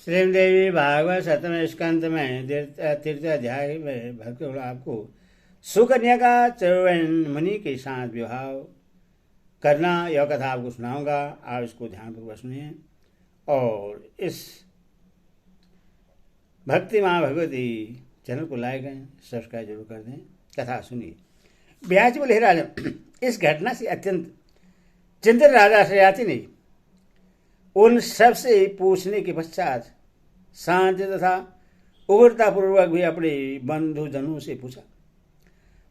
श्रीदेवी भागवत सतम स्कंद में तीर्थ अध्याय में भक्तों आपको सुकन्या का चरण मुनि के साथ विवाह करना, यह कथा आपको सुनाऊंगा। आप इसको ध्यानपूर्वक सुनिए और इस भक्ति माँ भगवती चैनल को लाइक करें, सब्सक्राइब जरूर कर दें। कथा सुनिए। ब्याज बोले, राजन, इस घटना से अत्यंत चिंतित राजा श्रेयाति ने उन सब से पूछने के पश्चात शांति तथा उग्रतापूर्वक भी अपने बंधुजनों से पूछा।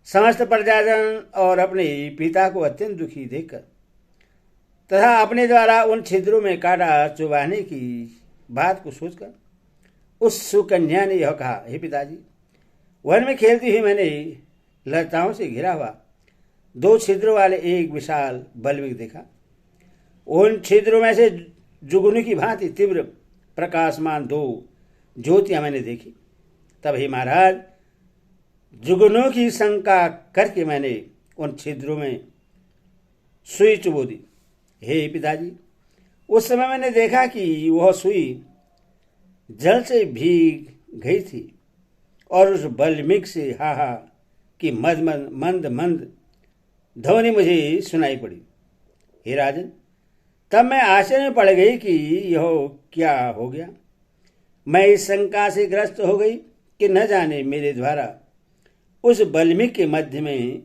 समस्त प्रजाजन और अपने पिता को अत्यंत दुखी देखकर तथा अपने द्वारा उन छिद्रों में कांटा चुभाने की बात को सोचकर उस सुकन्या ने यह कहा, हे पिताजी, वन में खेलती हुई मैंने लताओं से घिरा हुआ 2 छिद्रों वाले एक विशाल बल्बिक देखा। उन छिद्रों में से जुगनू की भांति तीव्र प्रकाशमान 2 ज्योतियां मैंने देखी। तब हे महाराज, जुगनू की शंका करके मैंने उन छिद्रों में सुई चुबो दी। हे पिताजी, उस समय मैंने देखा कि वह सुई जल से भीग गई थी और उस बल्मिक से हा हा की मंद मंद ध्वनि मुझे सुनाई पड़ी। हे राजन, तब मैं आश्चर्य में पड़ गई कि यह क्या हो गया। मैं इस शंका से ग्रस्त हो गई कि न जाने मेरे द्वारा उस बल्मिक के मध्य में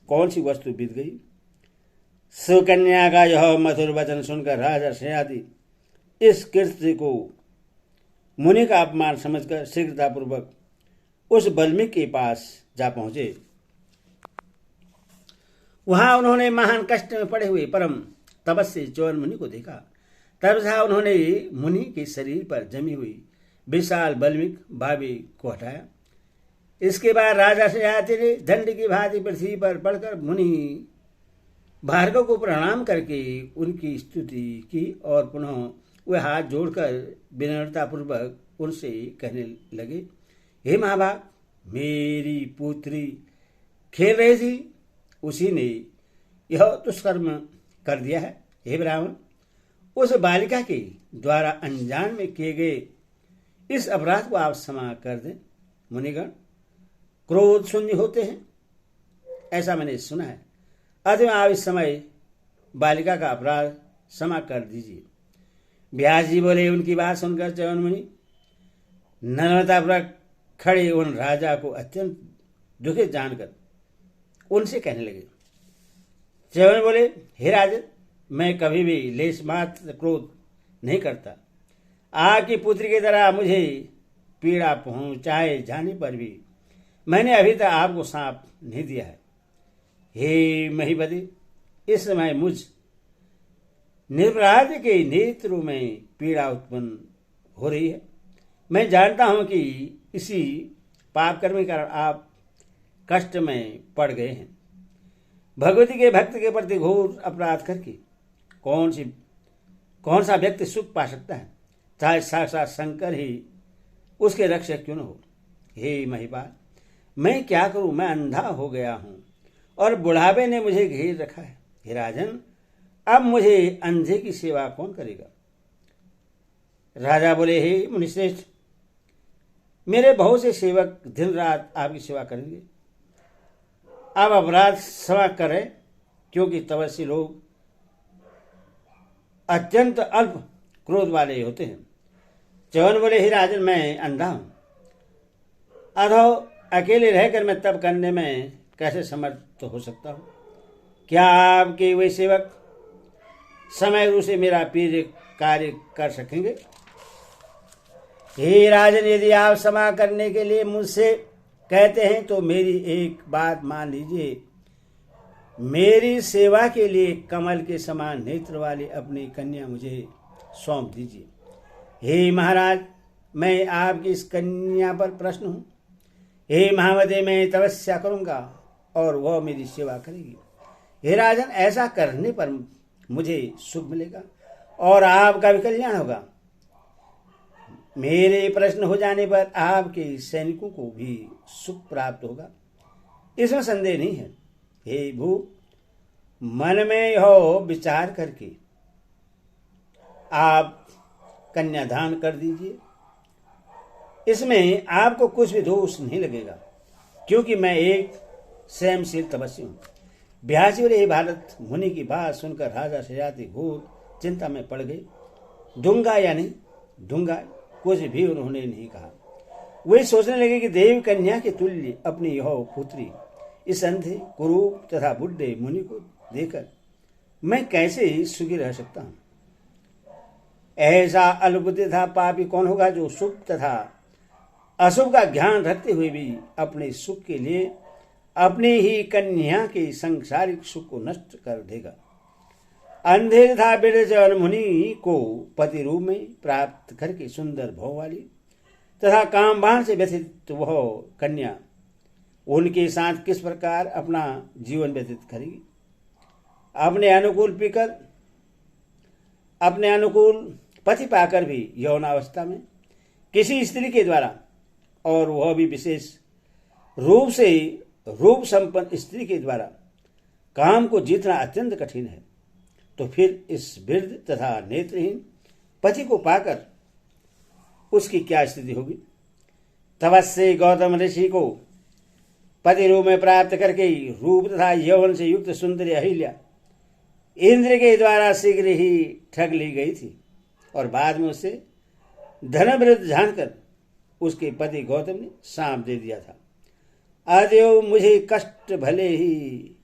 कौन सी वस्तु बीत गई। सुकन्या का यह मधुर वचन सुनकर राजा श्रेयाति इस कृत्य को मुनि का अपमान समझकर शीघ्रतापूर्वक उस बल्मिक के पास जा पहुंचे। वहां उन्होंने महान कष्ट में पड़े हुए परम तपस्वी च्यवन मुनि को देखा। तब से उन्होंने मुनि के शरीर पर जमी हुई विशाल बल्मिक भाभी को हटाया। इसके बाद राजा श्रेयाति ने दंड की भांति पृथ्वी पर पड़कर मुनि भार्गव को प्रणाम करके उनकी स्तुति की और पुनः वे हाथ जोड़कर विनम्रतापूर्वक उनसे कहने लगे, हे महाभाग, मेरी पुत्री खेल रही थी, उसी ने यह दुष्कर्म कर दिया है। हे ब्राह्मण, उस बालिका के द्वारा अनजान में किए गए इस अपराध को आप क्षमा कर दें। मुनिगण क्रोध शून्य होते हैं, ऐसा मैंने सुना है। अतः आप इस समय बालिका का अपराध क्षमा कर दीजिए। व्यास जी बोले, उनकी बात सुनकर च्यवन मुनि नम्रतापूर्वक खड़े उन राजा को अत्यंत दुखित जानकर उनसे कहने लगे। च्यवन बोले, हे राजन, मैं कभी भी लेश मात्र क्रोध नहीं करता। आपकी पुत्री की तरह मुझे पीड़ा पहुंचाए जाने पर भी मैंने अभी तक आपको सांप नहीं दिया है। हे महिपति, इस समय मुझ निरपराध के नेत्रों में पीड़ा उत्पन्न हो रही है। मैं जानता हूं कि इसी पाप कर्म के कारण आप कष्ट में पड़ गए हैं। भगवती के भक्त के प्रति घोर अपराध करके कौन सा व्यक्ति सुख पा सकता है, चाहे साक्षात शंकर ही उसके रक्षक क्यों न हो। हे महिपाल, मैं क्या करूं, मैं अंधा हो गया हूं और बुढ़ापे ने मुझे घेर रखा है। हे राजन, अब मुझे अंधे की सेवा कौन करेगा। राजा बोले, हे मुनिश्रेष्ठ, मेरे बहुत से सेवक दिन रात आपकी सेवा करेंगे। आप अपराध क्षमा करें, क्योंकि तपस्वी लोग अत्यंत अल्प क्रोध वाले होते हैं। च्यवन बोले, हे राजन, मैं अंधा हूं, अधो अकेले रहकर मैं तप करने में कैसे समर्थ हो सकता हूं। क्या आपके वे सेवक समय रूप से मेरा प्रिय कार्य कर सकेंगे। हे राजन, यदि आप क्षमा करने के लिए मुझसे कहते हैं तो मेरी एक बात मान लीजिए। मेरी सेवा के लिए कमल के समान नेत्र वाली अपनी कन्या मुझे सौंप दीजिए। हे महाराज, मैं आपकी इस कन्या पर प्रश्न हूं। हे महामते, मैं तपस्या करूंगा और वह मेरी सेवा करेगी। हे राजन, ऐसा करने पर मुझे सुख मिलेगा और आपका भी कल्याण होगा। मेरे प्रश्न हो जाने पर आपके सैनिकों को भी सुख प्राप्त होगा, इसमें संदेह नहीं है। हे भू, मन में यह विचार करके आप कन्यादान कर दीजिए इसमें आपको कुछ भी दोष नहीं लगेगा, क्योंकि मैं एक स्वयंशील तपस्वी हूँ। ब्यास जी बोले, हे भारत, मुनि की बात सुनकर राजा शयाति घोर चिंता में पड़ गए। दूंगा या नहीं दूंगा, कुछ भी उन्होंने नहीं कहा। वे सोचने लगे कि देव कन्या के तुल्य अपनी यह पुत्री इस अंधे, कुरूप तथा बुढ़े मुनि को देकर मैं कैसे सुखी रह सकता हूँ। ऐसा अल्पबुद्धि तथा पापी कौन होगा जो शुभ तथा अशुभ का ज्ञान रखते हुए भी अपने सुख के लिए अपनी ही कन्या के सांसारिक सुख को नष्ट कर देगा। अंधे तथा विरजन मुनि को पति रूप में प्राप्त करके सुंदर भव वाली तथा कामबाण से व्यथित वह कन्या उनके साथ किस प्रकार अपना जीवन व्यतीत करेगी। अपने अनुकूल पति पाकर भी यौनावस्था में किसी स्त्री के द्वारा, और वह भी विशेष रूप से रूप संपन्न स्त्री के द्वारा काम को जीतना अत्यंत कठिन है, तो फिर इस वृद्ध तथा नेत्रहीन पति को पाकर उसकी क्या स्थिति होगी। तपस्वी गौतम ऋषि को पति रूप में प्राप्त करके रूप तथा यौवन से युक्त सुंदरी अहिल्या इंद्र के द्वारा शीघ्र ही ठग ली गई थी, और बाद में उसे धनवृद्ध जानकर उसके पति गौतम ने सांप दे दिया था। अतएव मुझे कष्ट भले ही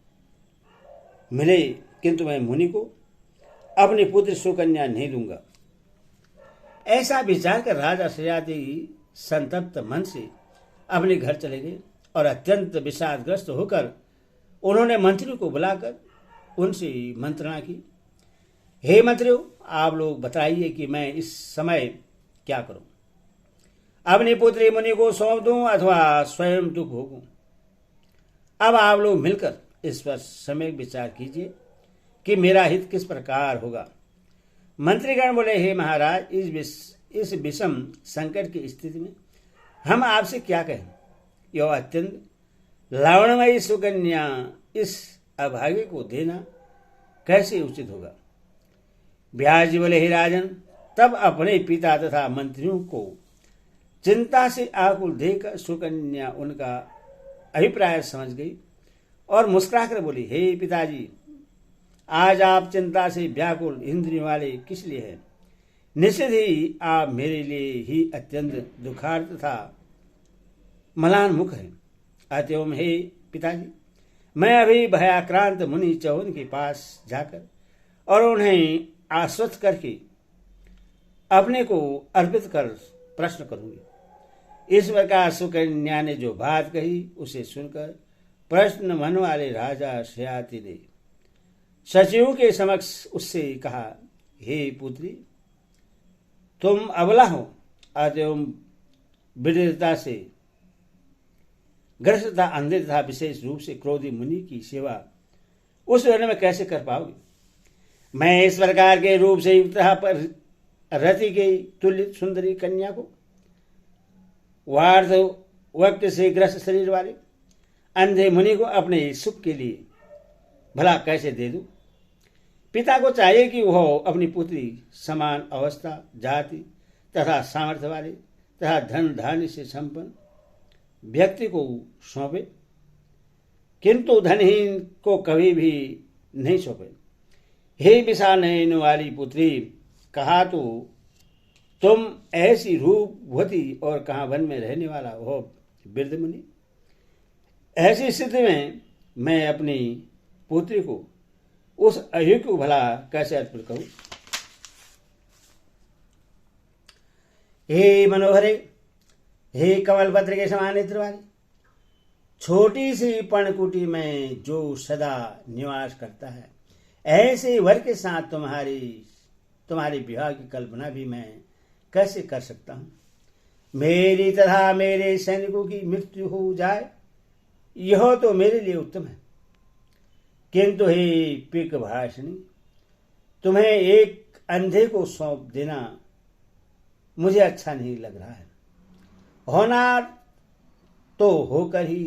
मिले, किंतु मैं मुनि को अपनी पुत्र सुकन्या नहीं दूंगा। ऐसा विचार कर राजा शयाति संतप्त मन से अपने घर चले गए और अत्यंत विषादग्रस्त होकर उन्होंने मंत्री को बुलाकर उनसे मंत्रणा की। हे मंत्रियों, आप लोग बताइए कि मैं इस समय क्या करूं। अपनी पुत्री मुनि को सौंप दूं अथवा स्वयं दुख भोगूं। अब आप लोग मिलकर इस पर समय विचार कीजिए कि मेरा हित किस प्रकार होगा। मंत्रीगण बोले, हे महाराज, इस विषम संकट की स्थिति में हम आपसे क्या कहें। यह अत्यंत लावण्यमयी सुकन्या इस अभागे को देना कैसे उचित होगा। व्यास जी बोले, हे राजन, तब अपने पिता तथा मंत्रियों को चिंता से आकुल देखकर सुकन्या उनका अभिप्राय समझ गई और मुस्कुराकर बोली, हे पिताजी, आज आप चिंता से व्याकुल इंद्रियों वाले किस लिए हैं। निश्चित ही आप मेरे लिए ही अत्यंत दुखार्त तथा मलान मुख हैं। अतएव हे पिताजी, मैं अभी भयाक्रांत मुनि चौन के पास जाकर और उन्हें आश्वस्त करके अपने को अर्पित कर प्रश्न करूंगी। इस प्रकार सुकन्या ने जो बात कही उसे सुनकर प्रश्न मन वाले राजा शयाति ने सचिवों के समक्ष उससे कहा, हे पुत्री, तुम अबला हो, अतएव विदिता से ग्रस्त तथा अंधे तथा विशेष रूप से क्रोधी मुनि की सेवा उस वर्ण में कैसे कर पाओगे। मैं इस प्रकार के रूप से युक्त पर रति के तुल्य सुंदरी कन्या को वार्ध वक्त से ग्रस्त शरीर वाले अंधे मुनि को अपने सुख के लिए भला कैसे दे दूं। पिता को चाहिए कि वह अपनी पुत्री समान अवस्था, जाति तथा सामर्थ्य वाले तथा धन धान्य से संपन्न व्यक्ति को सौंपे, किंतु धनहीन को कभी भी नहीं सौंपे। हे विशाल नयन वाली पुत्री, कहा तो तुम ऐसी रूपवती और कहाँ वन में रहने वाला हो वृद्ध मुनि। ऐसी स्थिति में मैं अपनी पुत्री को उस अयुग को भला कैसे अर्पित करूं। हे मनोहरे, हे कमल पत्र के समान नेत्र वाली, छोटी सी पर्णकुटी में जो सदा निवास करता है, ऐसे वर के साथ तुम्हारी विवाह की कल्पना भी मैं कैसे कर सकता हूं। मेरी तथा मेरे सैनिकों की मृत्यु हो जाए, यह तो मेरे लिए उत्तम है, किंतु हे पिक भाषणी, तुम्हें एक अंधे को सौंप देना मुझे अच्छा नहीं लग रहा है। होना तो होकर ही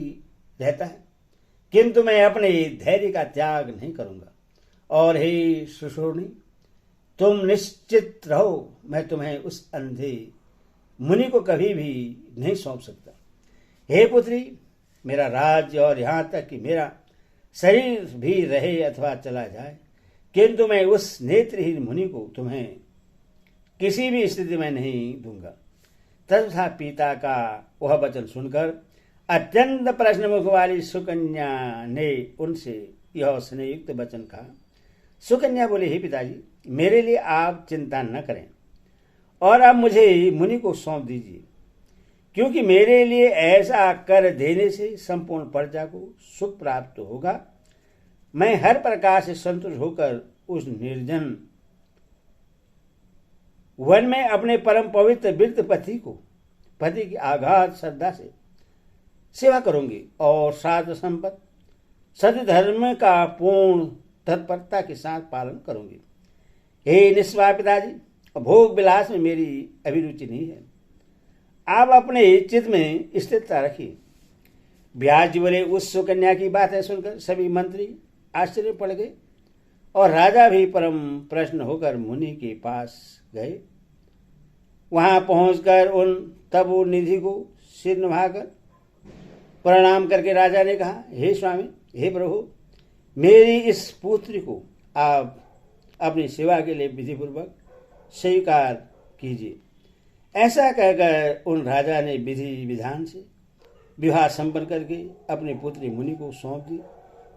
रहता है, किंतु मैं अपने धैर्य का त्याग नहीं करूंगा। और हे सुशोणी, तुम निश्चित रहो, मैं तुम्हें उस अंधे मुनि को कभी भी नहीं सौंप सकता। हे पुत्री, मेरा राज्य और यहाँ तक कि मेरा शरीर भी रहे अथवा चला जाए, किंतु मैं उस नेत्रहीन मुनि को तुम्हें किसी भी स्थिति में नहीं दूंगा। तथा पिता का वह वचन सुनकर अत्यंत प्रश्नमुख वाली सुकन्या ने उनसे यह स्नेहयुक्त वचन कहा। सुकन्या बोली, हे पिताजी, मेरे लिए आप चिंता न करें और अब मुझे मुनि को सौंप दीजिए, क्योंकि मेरे लिए ऐसा कर देने से संपूर्ण प्रजा को सुख प्राप्त होगा। मैं हर प्रकार से संतुष्ट होकर उस निर्जन वन में अपने परम पवित्र वृद्ध पति की आगाध श्रद्धा से सेवा करूंगी और साध संपत्ति सदधर्म का पूर्ण तत्परता के साथ पालन करूंगी। हे निस्वाह पिताजी, भोग विलास में मेरी अभिरुचि नहीं है, आप अपने चित्त में स्थिरता रखिए। व्यास जी बोले, उस सुकन्या की बातें सुनकर सभी मंत्री आश्चर्य पड़ गए और राजा भी परम प्रश्न होकर मुनि के पास गए। वहां पहुंचकर उन तपो निधि को सिर नभाकर प्रणाम करके राजा ने कहा, हे स्वामी, हे प्रभु, मेरी इस पुत्री को आप अपनी सेवा के लिए विधिपूर्वक स्वीकार कीजिए। ऐसा कहकर उन राजा ने विधि विधान से विवाह संपन्न करके अपनी पुत्री मुनि को सौंप दी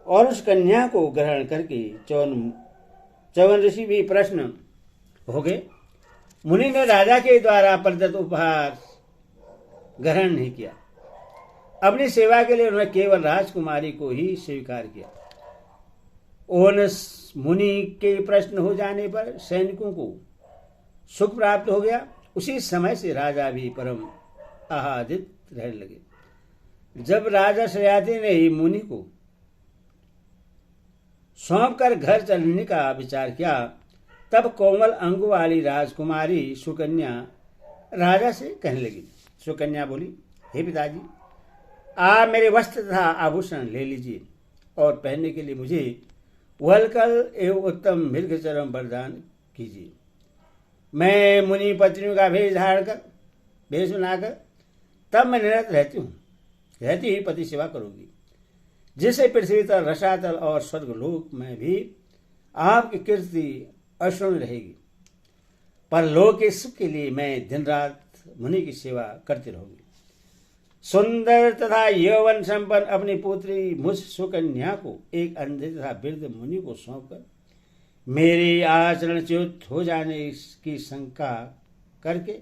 और उस कन्या को ग्रहण करके 54 ऋषि भी प्रश्न हो गए। मुनि ने राजा के द्वारा प्रदत्त उपहार ग्रहण नहीं किया। अपनी सेवा के लिए उन्होंने केवल राजकुमारी को ही स्वीकार किया। उन मुनि के प्रश्न हो जाने पर सैनिकों को सुख प्राप्त हो गया। उसी समय से राजा भी परम आह्लादित रहने लगे। जब राजा शयाति ने मुनि को सौंप कर घर चलने का विचार किया, तब कोमल अंग वाली राजकुमारी सुकन्या राजा से कहने लगी। सुकन्या बोली, हे पिताजी, आप मेरे वस्त्र तथा आभूषण ले लीजिए और पहनने के लिए मुझे वलकल एवं उत्तम मृगचर्म प्रदान कीजिए। मैं मुनि पत्नियों का भेष बनाकर तब मैं निरत रहती ही पति सेवा करूंगी, जिससे पृथ्वी तल, रसातल और स्वर्गलोक में भी आपकी कीर्ति अश्रुण रहेगी। पर लोक के सुख के लिए मैं दिन रात मुनि की सेवा करती रहूंगी। सुंदर तथा यौवन संपन्न अपनी पुत्री मुझ सुकन्या को एक अंधे तथा वृद्ध मुनि को सौंपकर मेरे आचरणच्युत हो जाने की शंका करके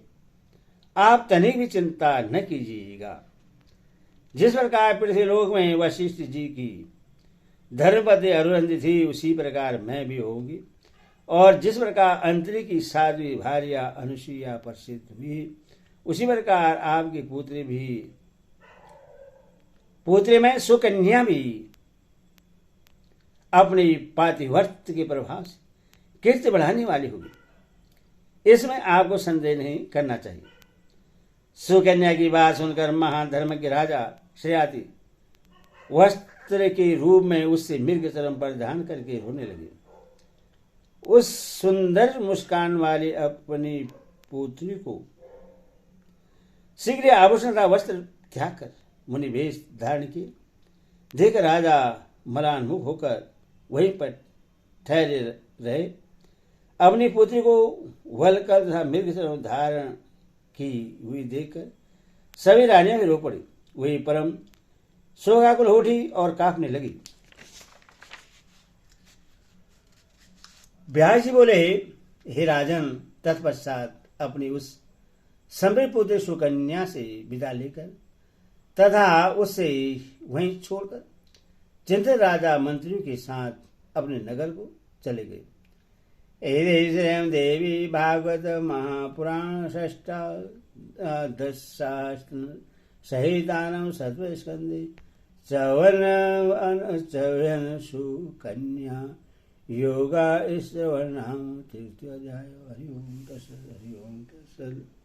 आप तनिक भी चिंता न कीजिएगा। जिस प्रकार पृथ्वीलोक में वशिष्ठ जी की धर्मपति अरुंधति थी, उसी प्रकार मैं भी होंगी, और जिस प्रकार अंतरी की साध्वी भार्या अनुसुईया प्रसिद्ध हुई, उसी प्रकार आपकी पुत्री में सुकन्या भी अपनी पातिव्रत्य के प्रभाव से कीर्ति बढ़ाने वाली होगी। इसमें आपको संदेह नहीं करना चाहिए। सुकन्या की बात सुनकर महान धर्म के राजा शयाति वस्त्र के रूप में उससे मृगचर्म परिधान करके रोने लगे। उस सुंदर मुस्कान वाली अपनी पुत्री को शीघ्र आभूषण का वस्त्र त्याग कर मुनि वेश धारण किए। देख राजा मलान्मुख होकर वहीं पर ठहरे रहे। अपनी पुत्री को वलकल तथा मृगचर्म धारण की हुई देखकर सभी रानियां भी रो पड़ी। वही परम शोकाकुल हो उठी और कांपने लगी। व्यास जी बोले, हे राजन, तत्पश्चात अपनी उस समृद्ध पुत्री सुकन्या से विदा लेकर तथा उससे वहीं छोड़कर चिंतित राजा मंत्रियों के साथ अपने नगर को चले गए। एदेव देवी भागवत महापुराण षष्ठादशास्तु सहितानं सत्वस्कंदे चवन सुकन्या योगा श्रवणाम तृतीय अध्याय। हरि ओम तत्सत्।